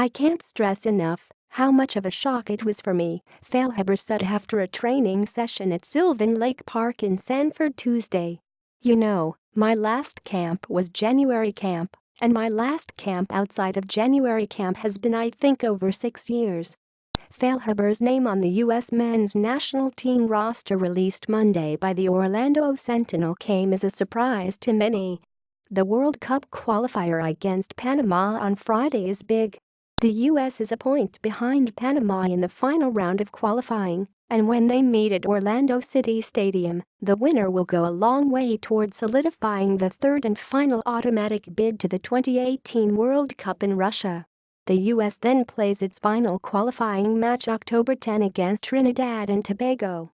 "I can't stress enough how much of a shock it was for me," Feilhaber said after a training session at Sylvan Lake Park in Sanford Tuesday. "You know, my last camp was January camp, and my last camp outside of January camp has been I think over 6 years." Feilhaber's name on the U.S. men's national team roster released Monday by the Orlando Sentinel came as a surprise to many. The World Cup qualifier against Panama on Friday is big. The U.S. is a point behind Panama in the final round of qualifying, and when they meet at Orlando City Stadium, the winner will go a long way toward solidifying the third and final automatic bid to the 2018 World Cup in Russia. The U.S. then plays its final qualifying match October 10 against Trinidad and Tobago.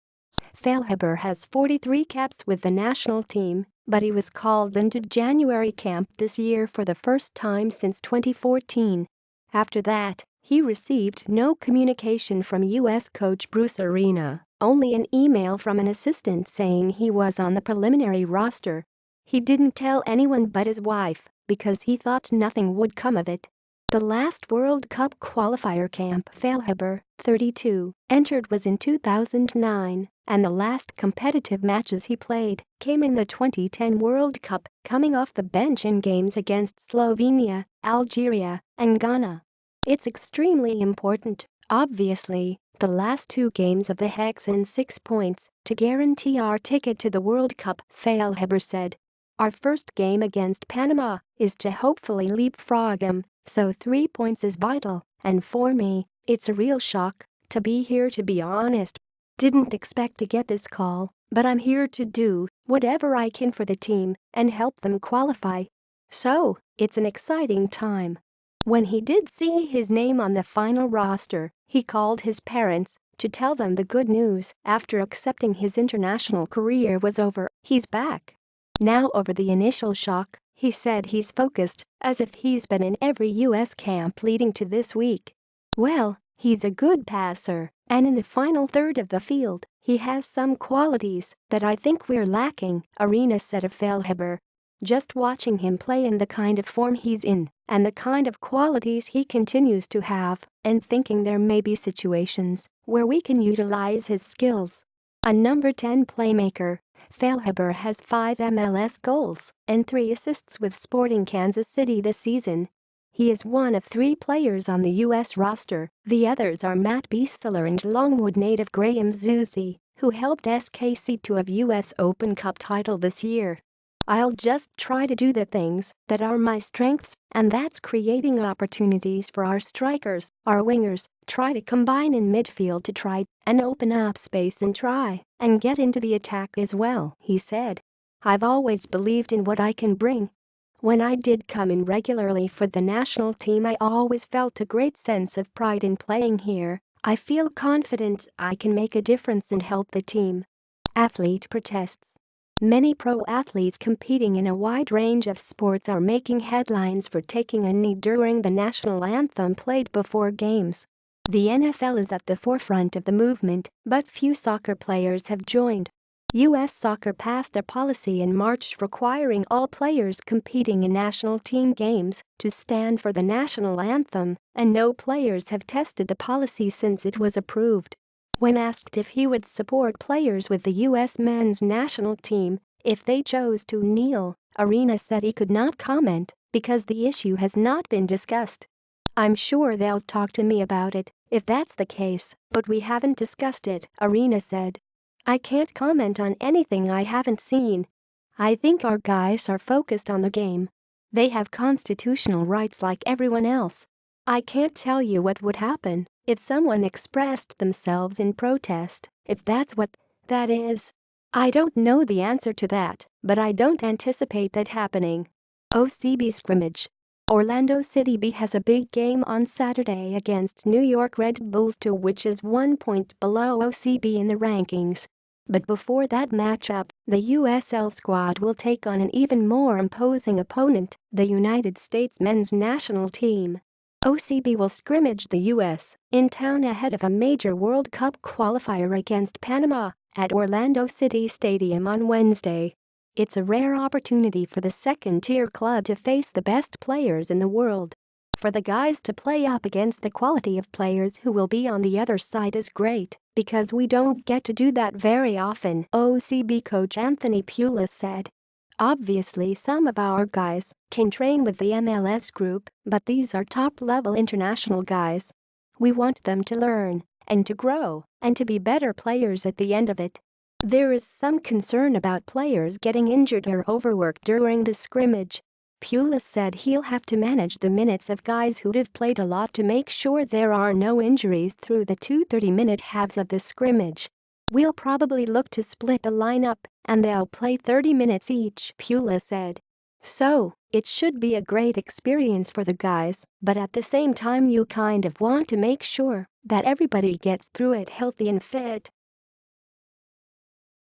Feilhaber has 43 caps with the national team, but he was called into January camp this year for the first time since 2014. After that, he received no communication from U.S. coach Bruce Arena, only an email from an assistant saying he was on the preliminary roster. He didn't tell anyone but his wife because he thought nothing would come of it. The last World Cup qualifier camp Feilhaber, 32, entered was in 2009, and the last competitive matches he played came in the 2010 World Cup, coming off the bench in games against Slovenia, Algeria, and Ghana. "It's extremely important, obviously, the last 2 games of the Hex and 6 points to guarantee our ticket to the World Cup," Feilhaber said. "Our first game against Panama is to hopefully leapfrog them, so 3 points is vital, and for me, it's a real shock to be here, to be honest. Didn't expect to get this call, but I'm here to do whatever I can for the team and help them qualify. So, it's an exciting time." When he did see his name on the final roster, he called his parents to tell them the good news after accepting his international career was over. He's back. Now over the initial shock, he said he's focused, as if he's been in every U.S. camp leading to this week. "Well, he's a good passer, and in the final third of the field, he has some qualities that I think we're lacking," Arena said of Feilhaber. "Just watching him play in the kind of form he's in, and the kind of qualities he continues to have, and thinking there may be situations where we can utilize his skills." A number 10 playmaker, Feilhaber has 5 MLS goals and 3 assists with Sporting Kansas City this season. He is one of 3 players on the U.S. roster. The others are Matt Beastler and Longwood native Graham Zusi, who helped SKC to a U.S. Open Cup title this year. "I'll just try to do the things that are my strengths, and that's creating opportunities for our strikers, our wingers, try to combine in midfield to try and open up space and try and get into the attack as well," he said. "I've always believed in what I can bring. When I did come in regularly for the national team, I always felt a great sense of pride in playing here. I feel confident I can make a difference and help the team." Athlete protests. Many pro athletes competing in a wide range of sports are making headlines for taking a knee during the national anthem played before games. The NFL is at the forefront of the movement, but few soccer players have joined. U.S. Soccer passed a policy in March requiring all players competing in national team games to stand for the national anthem, and no players have tested the policy since it was approved. When asked if he would support players with the U.S. men's national team if they chose to kneel, Arena said he could not comment because the issue has not been discussed. "I'm sure they'll talk to me about it if that's the case, but we haven't discussed it," Arena said. "I can't comment on anything I haven't seen. I think our guys are focused on the game. They have constitutional rights like everyone else. I can't tell you what would happen if someone expressed themselves in protest, if that's what that is. I don't know the answer to that, but I don't anticipate that happening." OCB scrimmage. Orlando City B has a big game on Saturday against New York Red Bulls 2, which is 1 point below OCB in the rankings. But before that matchup, the USL squad will take on an even more imposing opponent, the United States men's national team. OCB will scrimmage the U.S. in town ahead of a major World Cup qualifier against Panama at Orlando City Stadium on Wednesday. It's a rare opportunity for the second-tier club to face the best players in the world. For the guys to play up against the quality of players who will be on the other side is great because we don't get to do that very often, OCB coach Anthony Pulis said. Obviously some of our guys can train with the MLS group, but these are top-level international guys. We want them to learn and to grow and to be better players at the end of it. There is some concern about players getting injured or overworked during the scrimmage. Pulis said he'll have to manage the minutes of guys who'd have played a lot to make sure there are no injuries through the two 30-minute halves of the scrimmage. We'll probably look to split the lineup, and they'll play 30 minutes each, Pulis said. So, it should be a great experience for the guys, but at the same time you kind of want to make sure that everybody gets through it healthy and fit.